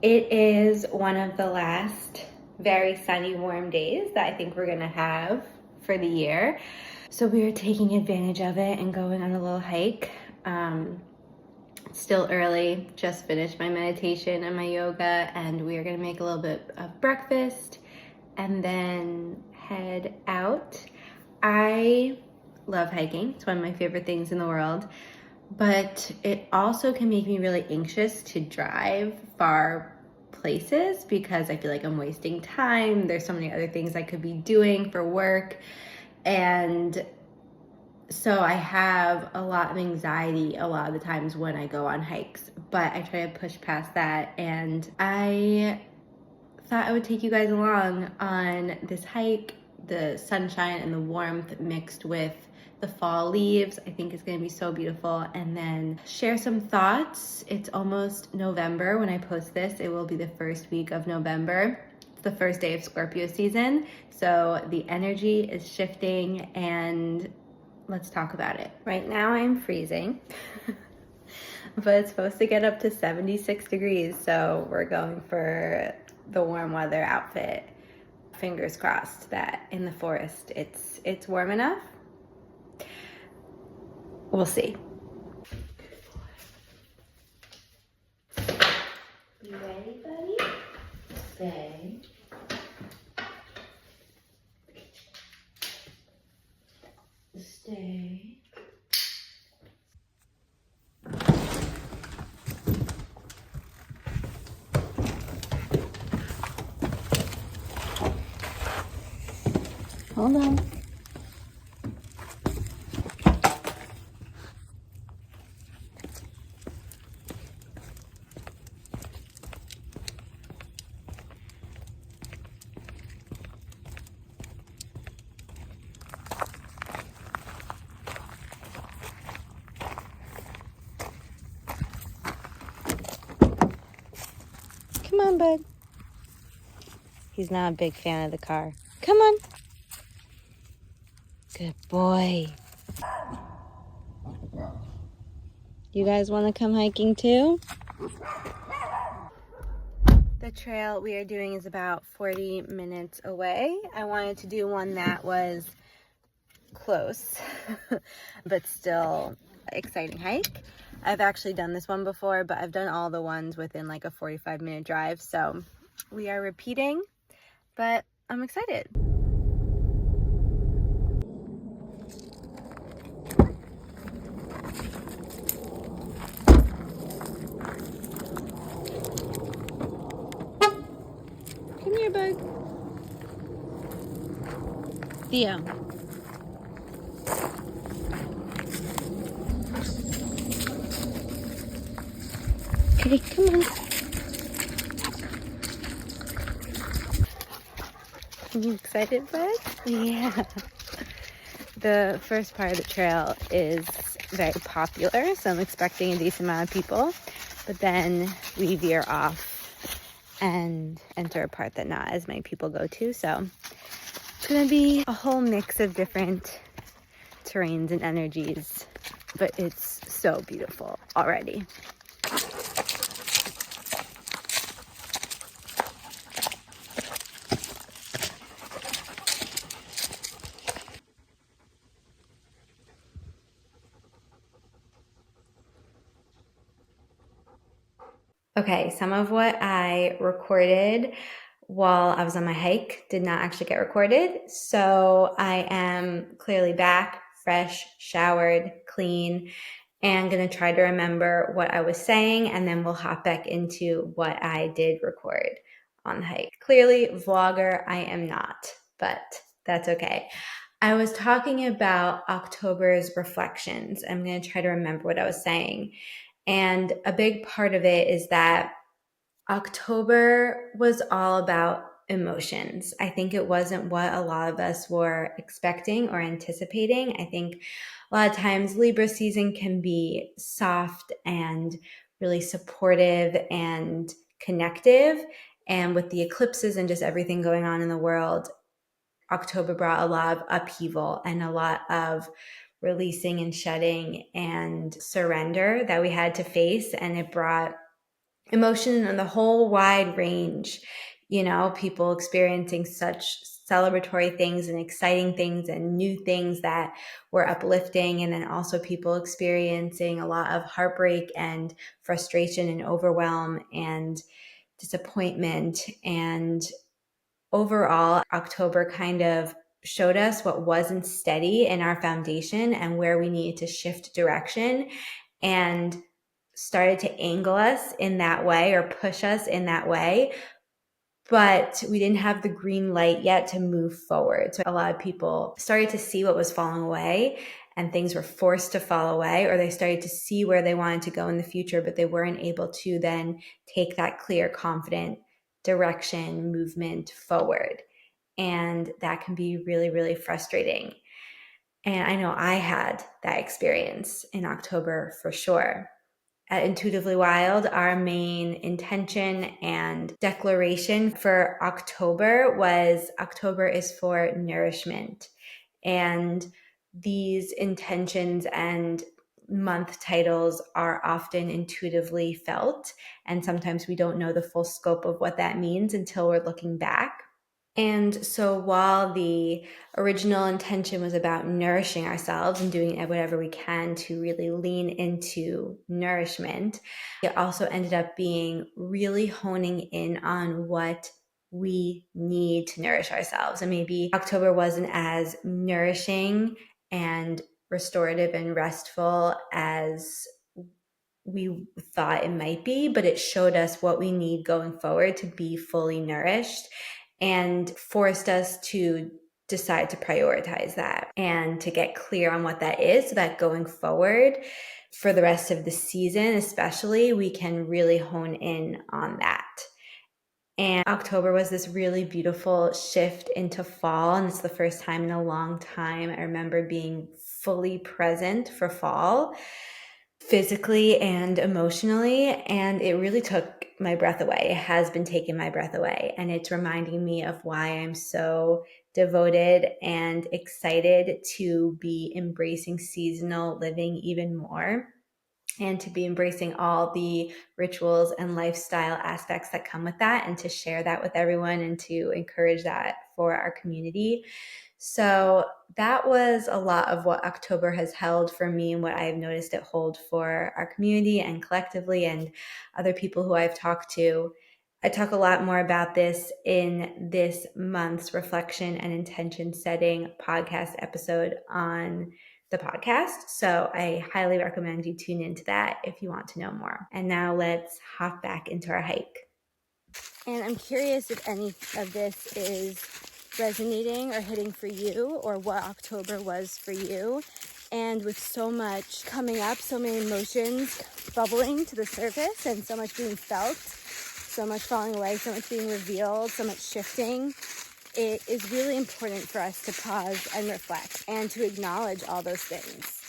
It is one of the last very sunny, warm days that I think we're gonna have for the year. So we are taking advantage of it and going on a little hike. Still early, just finished my meditation and my yoga, and we are gonna make a little bit of breakfast and then head out. I love hiking. It's one of my favorite things in the world, but it also can make me really anxious to drive far places because I feel like I'm wasting time. There's so many other things I could be doing for work. And so I have a lot of anxiety a lot of the times when I go on hikes, but I try to push past that. And I thought I would take you guys along on this hike. The sunshine and the warmth mixed with the fall leaves, I think is going to be so beautiful. And then share some thoughts. It's almost November when I post this. It will be the first week of November. It's the first day of Scorpio season. So the energy is shifting, and let's talk about it. Right now I'm freezing, but it's supposed to get up to 76 degrees. So we're going for the warm weather outfit. Fingers crossed that in the forest it's warm enough. We'll see. You ready, buddy? Stay. Stay. Hold on. Come on, bud. He's not a big fan of the car. Come on. Good boy. You guys want to come hiking too? The trail we are doing is about 40 minutes away. I wanted to do one that was close, but still exciting hike. I've actually done this one before, but I've done all the ones within like a 45-minute drive. So we are repeating, but I'm excited. Come here, bud. Theo. Okay, come on. Are you excited, bud? Yeah. The first part of the trail is very popular, so I'm expecting a decent amount of people. But then we veer off and enter a part that not as many people go to. So it's gonna be a whole mix of different terrains and energies, but it's so beautiful already. Okay, some of what I recorded while I was on my hike did not actually get recorded. So I am clearly back, fresh, showered, clean, and gonna try to remember what I was saying, and then we'll hop back into what I did record on the hike. Clearly, vlogger I am not, but that's okay. I was talking about October's reflections. I'm gonna try to remember what I was saying. And a big part of it is that October was all about emotions. I think it wasn't what a lot of us were expecting or anticipating. I think a lot of times Libra season can be soft and really supportive and connective. And with the eclipses and just everything going on in the world, October brought a lot of upheaval and a lot of releasing and shedding and surrender that we had to face. And it brought emotion and the whole wide range, people experiencing such celebratory things and exciting things and new things that were uplifting, and then also people experiencing a lot of heartbreak and frustration and overwhelm and disappointment. And overall, October kind of showed us what wasn't steady in our foundation and where we needed to shift direction, and started to angle us in that way or push us in that way. But we didn't have the green light yet to move forward. So a lot of people started to see what was falling away, and things were forced to fall away, or they started to see where they wanted to go in the future, but they weren't able to then take that clear, confident direction, movement forward. And that can be really, really frustrating. And I know I had that experience in October for sure. At Intuitively Wild, our main intention and declaration for October was October is for nourishment. And these intentions and month titles are often intuitively felt. And sometimes we don't know the full scope of what that means until we're looking back. And so while the original intention was about nourishing ourselves and doing whatever we can to really lean into nourishment, it also ended up being really honing in on what we need to nourish ourselves. And maybe October wasn't as nourishing and restorative and restful as we thought it might be, but it showed us what we need going forward to be fully nourished, and forced us to decide to prioritize that and to get clear on what that is, so that going forward for the rest of the season especially, we can really hone in on that. And October was this really beautiful shift into fall, and it's the first time in a long time I remember being fully present for fall, physically and emotionally, and it really took my breath away. It has been taking my breath away, and it's reminding me of why I'm so devoted and excited to be embracing seasonal living even more, and to be embracing all the rituals and lifestyle aspects that come with that, and to share that with everyone and to encourage that for our community. So that was a lot of what October has held for me, and what I've noticed it hold for our community and collectively and other people who I've talked to. I talk a lot more about this in this month's reflection and intention setting podcast episode on the podcast. So I highly recommend you tune into that if you want to know more. And now let's hop back into our hike. And I'm curious if any of this is resonating or hitting for you, or what October was for you. And with so much coming up, so many emotions bubbling to the surface, and so much being felt, so much falling away, so much being revealed, so much shifting, it is really important for us to pause and reflect, and to acknowledge all those things,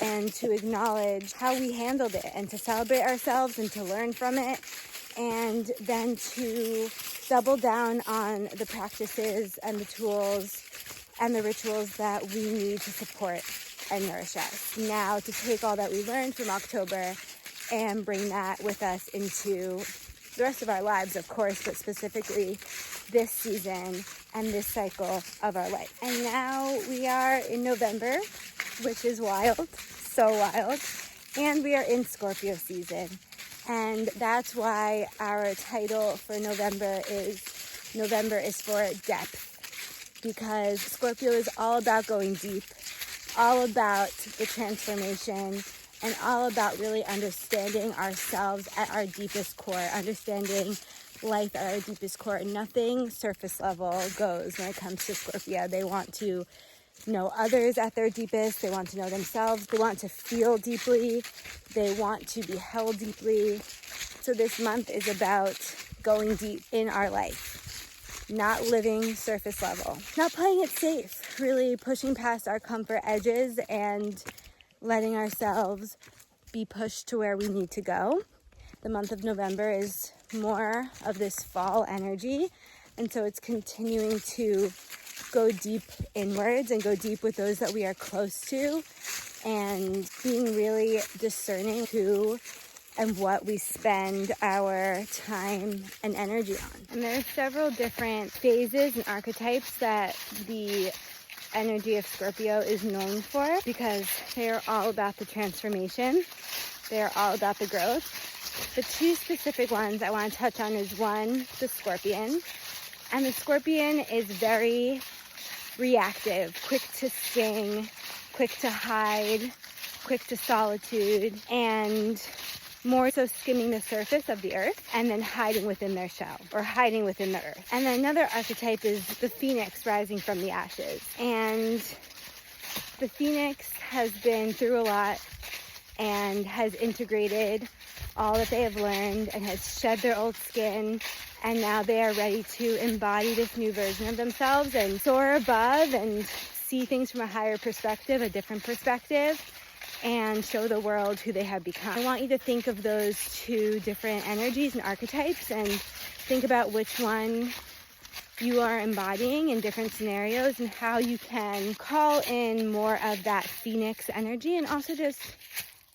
and to acknowledge how we handled it, and to celebrate ourselves and to learn from it, and then to double down on the practices and the tools and the rituals that we need to support and nourish us. Now to take all that we learned from October and bring that with us into the rest of our lives, of course, but specifically this season and this cycle of our life. And now we are in November, which is wild, so wild, and we are in Scorpio season. And that's why our title for November is for depth, because Scorpio is all about going deep, all about the transformation, and all about really understanding ourselves at our deepest core, understanding life at our deepest core. Nothing surface level goes when it comes to Scorpio. They want to know others at their deepest. They want to know themselves. They want to feel deeply. They want to be held deeply. So this month is about going deep in our life, not living surface level, not playing it safe, really pushing past our comfort edges and letting ourselves be pushed to where we need to go. The month of November is more of this fall energy, and so it's continuing to go deep inwards and go deep with those that we are close to, and being really discerning who and what we spend our time and energy on. And there are several different phases and archetypes that the energy of Scorpio is known for, because they are all about the transformation. They are all about the growth. The two specific ones I want to touch on is one, the Scorpion. And the Scorpion is very reactive, quick to sting, quick to hide, quick to solitude, and more so skimming the surface of the earth and then hiding within their shell or hiding within the earth. And then another archetype is the phoenix rising from the ashes. And the phoenix has been through a lot and has integrated all that they have learned and has shed their old skin, and now they are ready to embody this new version of themselves and soar above and see things from a higher perspective, a different perspective, and show the world who they have become. I want you to think of those two different energies and archetypes and think about which one you are embodying in different scenarios and how you can call in more of that phoenix energy, and also just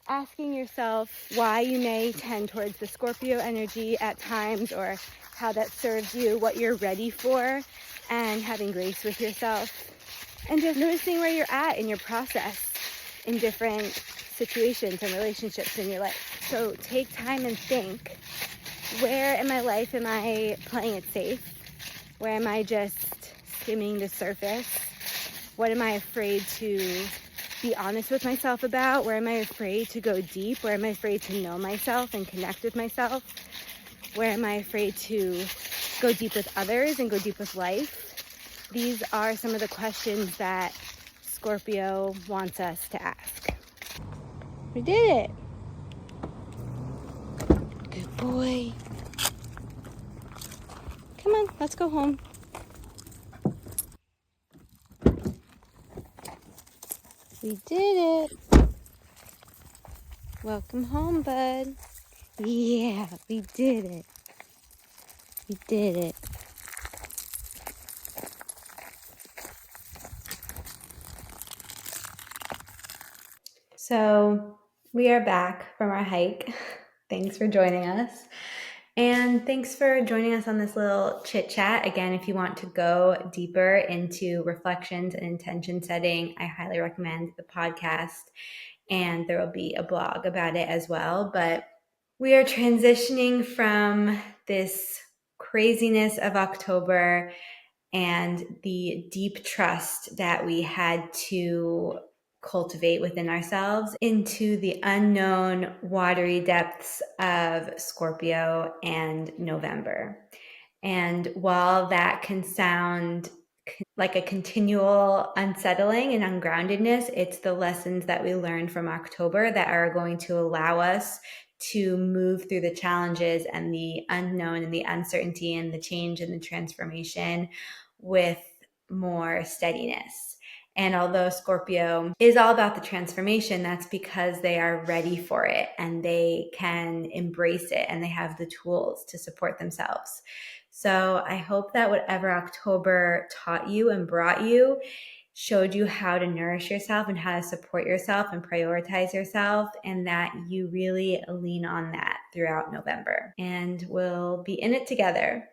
asking yourself why you may tend towards the Scorpio energy at times, or how that serves you, what you're ready for, and having grace with yourself, and just noticing where you're at in your process in different situations and relationships in your life. So take time and think, where in my life am I playing it safe? Where am I just skimming the surface? What am I afraid to be honest with myself about? Where am I afraid to go deep? Where am I afraid to know myself and connect with myself? Where am I afraid to go deep with others and go deep with life? These are some of the questions that Scorpio wants us to ask. We did it. Good boy. Come on, let's go home. We did it. Welcome home, bud. Yeah, we did it. We did it. So we are back from our hike. Thanks for joining us. And thanks for joining us on this little chit chat. Again, if you want to go deeper into reflections and intention setting, I highly recommend the podcast. And there will be a blog about it as well. But we are transitioning from this craziness of October and the deep trust that we had to cultivate within ourselves into the unknown watery depths of Scorpio and November. And while that can sound like a continual unsettling and ungroundedness, it's the lessons that we learned from October that are going to allow us to move through the challenges and the unknown and the uncertainty and the change and the transformation with more steadiness. And although Scorpio is all about the transformation, that's because they are ready for it and they can embrace it and they have the tools to support themselves. So I hope that whatever October taught you and brought you showed you how to nourish yourself and how to support yourself and prioritize yourself, and that you really lean on that throughout November. And we'll be in it together.